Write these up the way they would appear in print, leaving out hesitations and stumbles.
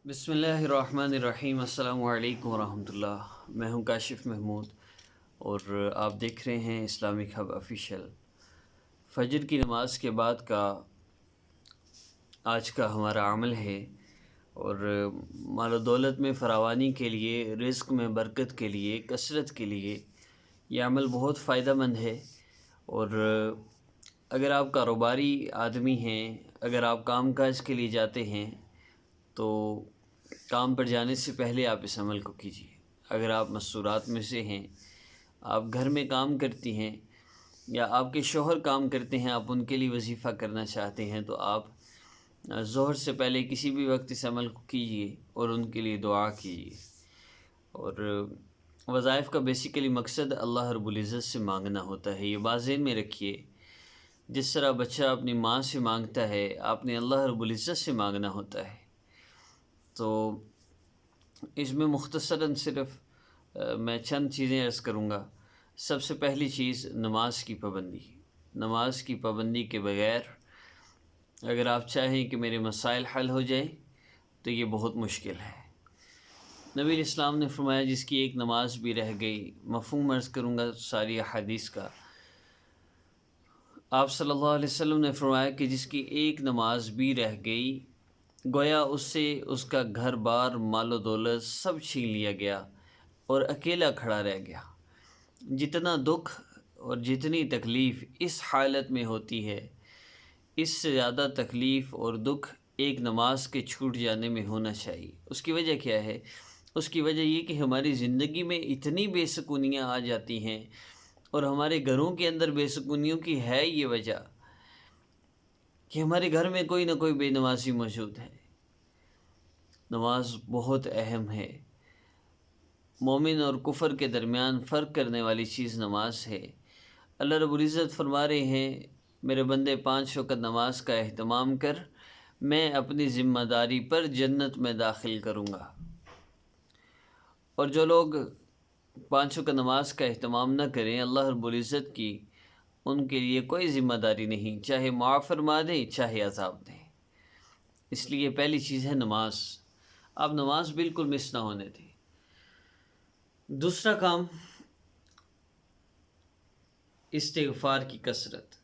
بسم اللہ الرحمن الرحیم۔ السلام علیکم ورحمۃ اللہ۔ میں ہوں کاشف محمود اور آپ دیکھ رہے ہیں اسلامک ہب آفیشیل۔ فجر کی نماز کے بعد کا آج کا ہمارا عمل ہے، اور مال و دولت میں فراوانی کے لیے، رزق میں برکت کے لیے، کثرت کے لیے یہ عمل بہت فائدہ مند ہے۔ اور اگر آپ کاروباری آدمی ہیں، اگر آپ کام کاج کے لیے جاتے ہیں تو کام پر جانے سے پہلے آپ اس عمل کو کیجیے۔ اگر آپ مستورات میں سے ہیں، آپ گھر میں کام کرتی ہیں یا آپ کے شوہر کام کرتے ہیں، آپ ان کے لیے وظیفہ کرنا چاہتے ہیں، تو آپ ظہر سے پہلے کسی بھی وقت اس عمل کو کیجیے اور ان کے لیے دعا کیجیے۔ اور وظائف کا بیسیکلی مقصد اللہ رب العزت سے مانگنا ہوتا ہے، یہ بات ذہن میں رکھیے۔ جس طرح بچہ اپنی ماں سے مانگتا ہے، آپ نے اللہ رب العزت سے مانگنا ہوتا ہے۔ تو اس میں مختصراً صرف میں چند چیزیں عرض کروں گا۔ سب سے پہلی چیز نماز کی پابندی۔ نماز کی پابندی کے بغیر اگر آپ چاہیں کہ میرے مسائل حل ہو جائیں تو یہ بہت مشکل ہے۔ نبی علیہ السلام نے فرمایا جس کی ایک نماز بھی رہ گئی، مفہوم عرض کروں گا ساری احادیث کا۔ آپ صلی اللہ علیہ وسلم نے فرمایا کہ جس کی ایک نماز بھی رہ گئی، گویا اس سے اس کا گھر بار، مال و دولت سب چھین لیا گیا اور اکیلا کھڑا رہ گیا۔ جتنا دکھ اور جتنی تکلیف اس حالت میں ہوتی ہے، اس سے زیادہ تکلیف اور دکھ ایک نماز کے چھوٹ جانے میں ہونا چاہیے۔ اس کی وجہ کیا ہے؟ اس کی وجہ یہ کہ ہماری زندگی میں اتنی بے سکونیاں آ جاتی ہیں، اور ہمارے گھروں کے اندر بے سکونیوں کی ہے یہ وجہ کہ ہمارے گھر میں کوئی نہ کوئی بے نمازی موجود ہے۔ نماز بہت اہم ہے۔ مومن اور کفر کے درمیان فرق کرنے والی چیز نماز ہے۔ اللہ رب العزت فرما رہے ہیں، میرے بندے 5 وقت نماز کا اہتمام کر، میں اپنی ذمہ داری پر جنت میں داخل کروں گا۔ اور جو لوگ 5 وقت نماز کا اہتمام نہ کریں، اللہ رب العزت کی ان کے لیے کوئی ذمہ داری نہیں، چاہے معاف فرما دیں چاہے عذاب دیں۔ اس لیے پہلی چیز ہے نماز۔ آپ نماز بالکل مس نہ ہونے دیں۔ دوسرا کام استغفار کی کثرت۔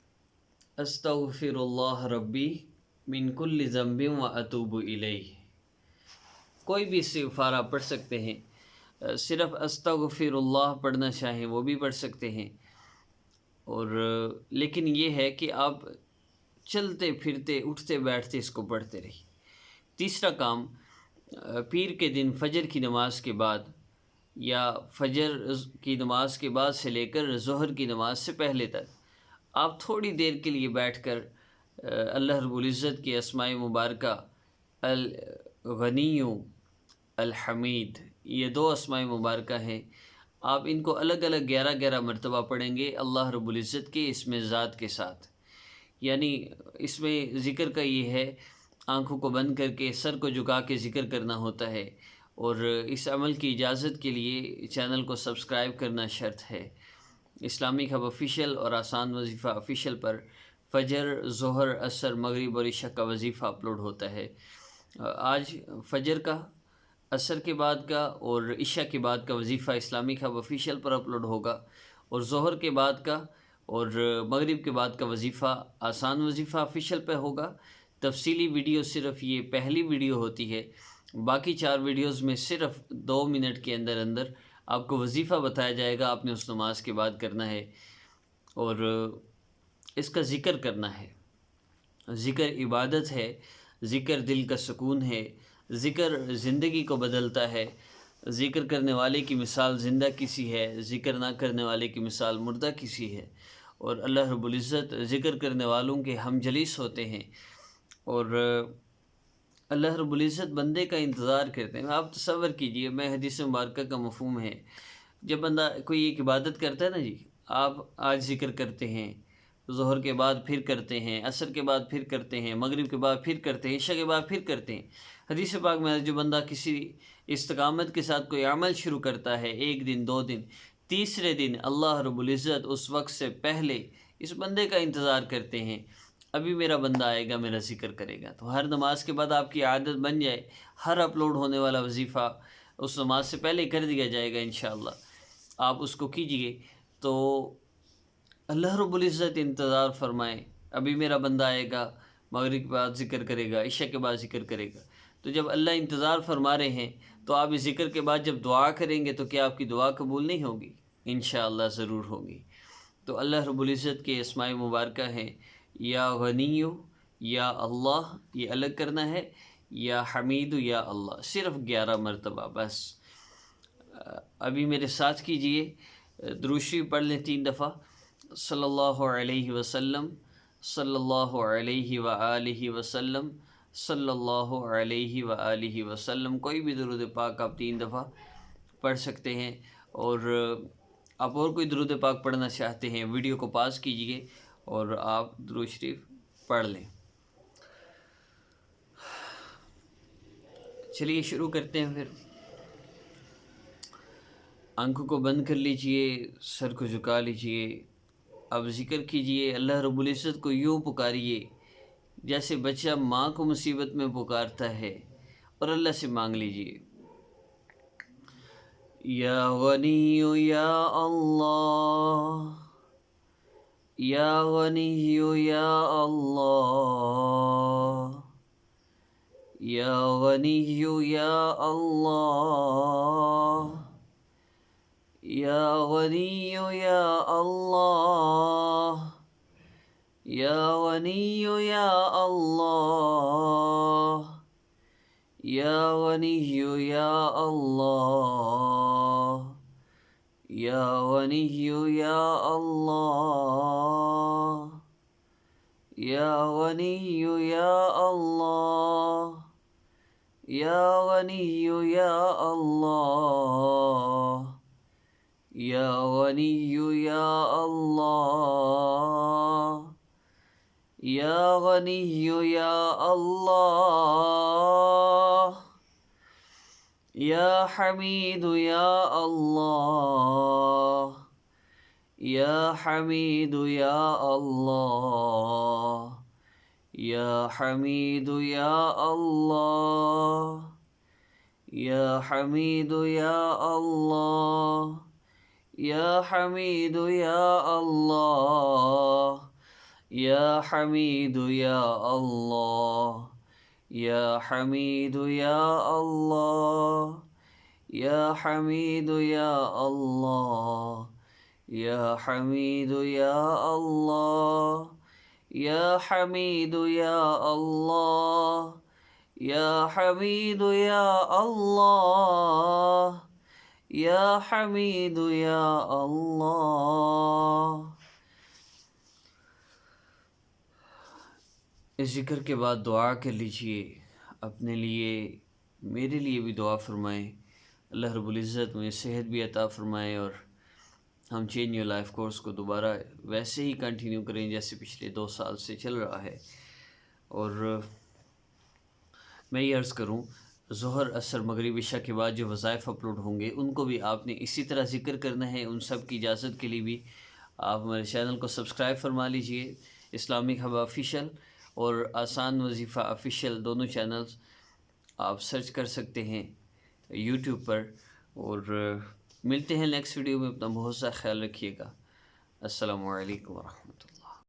استغفر اللہ ربی من کل ذنب و اتوب الیہ۔ کوئی بھی استغفار آپ پڑھ سکتے ہیں، صرف استغفر اللہ پڑھنا چاہیں وہ بھی پڑھ سکتے ہیں، اور لیکن یہ ہے کہ آپ چلتے پھرتے اٹھتے بیٹھتے اس کو پڑھتے رہیے۔ تیسرا کام، پیر کے دن فجر کی نماز کے بعد یا فجر کی نماز کے بعد سے لے کر ظہر کی نماز سے پہلے تک آپ تھوڑی دیر کے لیے بیٹھ کر اللہ رب العزت کی اسماء مبارکہ الغنی، الحمید، یہ 2 اسماء مبارکہ ہیں، آپ ان کو الگ الگ 11 مرتبہ پڑھیں گے اللہ رب العزت کے اسم ذات کے ساتھ۔ یعنی اس میں ذکر کا یہ ہے، آنکھوں کو بند کر کے سر کو جھکا کے ذکر کرنا ہوتا ہے، اور اس عمل کی اجازت کے لیے چینل کو سبسکرائب کرنا شرط ہے۔ اسلامک ہب آفیشیل اور آسان وظیفہ آفیشیل پر فجر، ظہر، عصر، مغرب اور عشاء کا وظیفہ اپلوڈ ہوتا ہے۔ آج فجر کا، عصر کے بعد کا اور عشاء کے بعد کا وظیفہ اسلامک ہب آفیشیل پر اپلوڈ ہوگا، اور ظہر کے بعد کا اور مغرب کے بعد کا وظیفہ آسان وظیفہ آفیشیل پہ ہوگا۔ تفصیلی ویڈیو صرف یہ پہلی ویڈیو ہوتی ہے، باقی 4 ویڈیوز میں صرف 2 منٹ کے اندر اندر آپ کو وظیفہ بتایا جائے گا، آپ نے اس نماز کے بعد کرنا ہے، اور اس کا ذکر کرنا ہے۔ ذکر عبادت ہے، ذکر دل کا سکون ہے، ذکر زندگی کو بدلتا ہے۔ ذکر کرنے والے کی مثال زندہ کسی ہے، ذکر نہ کرنے والے کی مثال مردہ کسی ہے، اور اللہ رب العزت ذکر کرنے والوں کے ہم جلیس ہوتے ہیں، اور اللہ رب العزت بندے کا انتظار کرتے ہیں۔ آپ تصور کیجئے، میں حدیث مبارکہ کا مفہوم ہے، جب بندہ کوئی ایک عبادت کرتا ہے نا جی، آپ آج ذکر کرتے ہیں، ظہر کے بعد پھر کرتے ہیں، عصر کے بعد پھر کرتے ہیں، مغرب کے بعد پھر کرتے ہیں، عشاء کے بعد پھر کرتے ہیں۔ حدیث پاک میں جو بندہ کسی استقامت کے ساتھ کوئی عمل شروع کرتا ہے، 1 دن 2 دن، تیسرے دن اللہ رب العزت اس وقت سے پہلے اس بندے کا انتظار کرتے ہیں، ابھی میرا بندہ آئے گا میرا ذکر کرے گا. تو ہر نماز کے بعد آپ کی عادت بن جائے، ہر اپلوڈ ہونے والا وظیفہ اس نماز سے پہلے کر دیا جائے گا انشاءاللہ. آپ اس کو کیجئے تو اللہ رب العزت انتظار فرمائے. ابھی میرا بندہ آئے گا، مغرب کے بعد ذکر کرے گا، عشاء کے بعد ذکر کرے گا. تو جب اللہ انتظار فرما رہے ہیں تو آپ اس ذکر کے بعد جب دعا کریں گے تو کیا آپ کی دعا قبول نہیں ہوگی؟ انشاءاللہ ضرور ہوگی. تو اللہ رب العزت کے اسماء مبارکہ ہیں یا غنیو، یا اللہ، یہ الگ کرنا ہے، یا حمید، یا اللہ، صرف 11 مرتبہ بس. ابھی میرے ساتھ کیجئے، درود شریف پڑھ لیں 3 دفعہ. صلی اللہ علیہ وسلم، صلی اللہ علیہ وآلہ وسلم، صلی اللہ علیہ وآلہ وسلم. کوئی بھی درود پاک آپ 3 دفعہ پڑھ سکتے ہیں. اور آپ اور کوئی درود پاک پڑھنا چاہتے ہیں، ویڈیو کو پاز کیجئے اور آپ درود شریف پڑھ لیں. چلیے شروع کرتے ہیں. پھر آنکھوں کو بند کر لیجئے، سر کو جھکا لیجئے. اب ذکر کیجئے، اللہ رب العزت کو یوں پکاریے جیسے بچہ ماں کو مصیبت میں پکارتا ہے، اور اللہ سے مانگ لیجئے. یا غنی یا اللہ، یا غنی یا اللہ، یا غنی یا اللہ، یا غنی یا اللہ، یا غنی یا اللہ، یا غنی یا اللہ، یا غنی یا اللہ، یا غنی یا اللہ، یا غنی یا اللہ، یا غنی یا اللہ، یا غنی یا اللہ، یا حمید یا اللہ، یا حمید یا اللہ، یا حمید یا اللہ، یا حمید یا اللہ، یا حمید یا اللہ، یا حمید یا اللہ، یا حمید یا اللہ، یا حمید یا اللہ، یا حمید یا اللہ، یا حمید یا اللہ، یا حمید یا اللہ، یا حمید یا اللہ. اس ذکر کے بعد دعا کر لیجئے. اپنے لیے، میرے لیے بھی دعا فرمائیں. اللہ رب العزت مجھے صحت بھی عطا فرمائے اور ہم چینج یور لائف کورس کو دوبارہ ویسے ہی کنٹینیو کریں جیسے پچھلے 2 سال سے چل رہا ہے. اور میں یہ عرض کروں، ظہر، عصر، مغرب، عشاء کے بعد جو وظائف اپلوڈ ہوں گے ان کو بھی آپ نے اسی طرح ذکر کرنا ہے. ان سب کی اجازت کے لیے بھی آپ ہمارے چینل کو سبسکرائب فرما لیجئے. اسلامک ہب آفیشیل اور آسان وظیفہ آفیشیل دونوں چینلز آپ سرچ کر سکتے ہیں یوٹیوب پر. اور ملتے ہیں نیکسٹ ویڈیو میں. اپنا بہت سا خیال رکھیے گا. السلام علیکم ورحمۃ اللہ.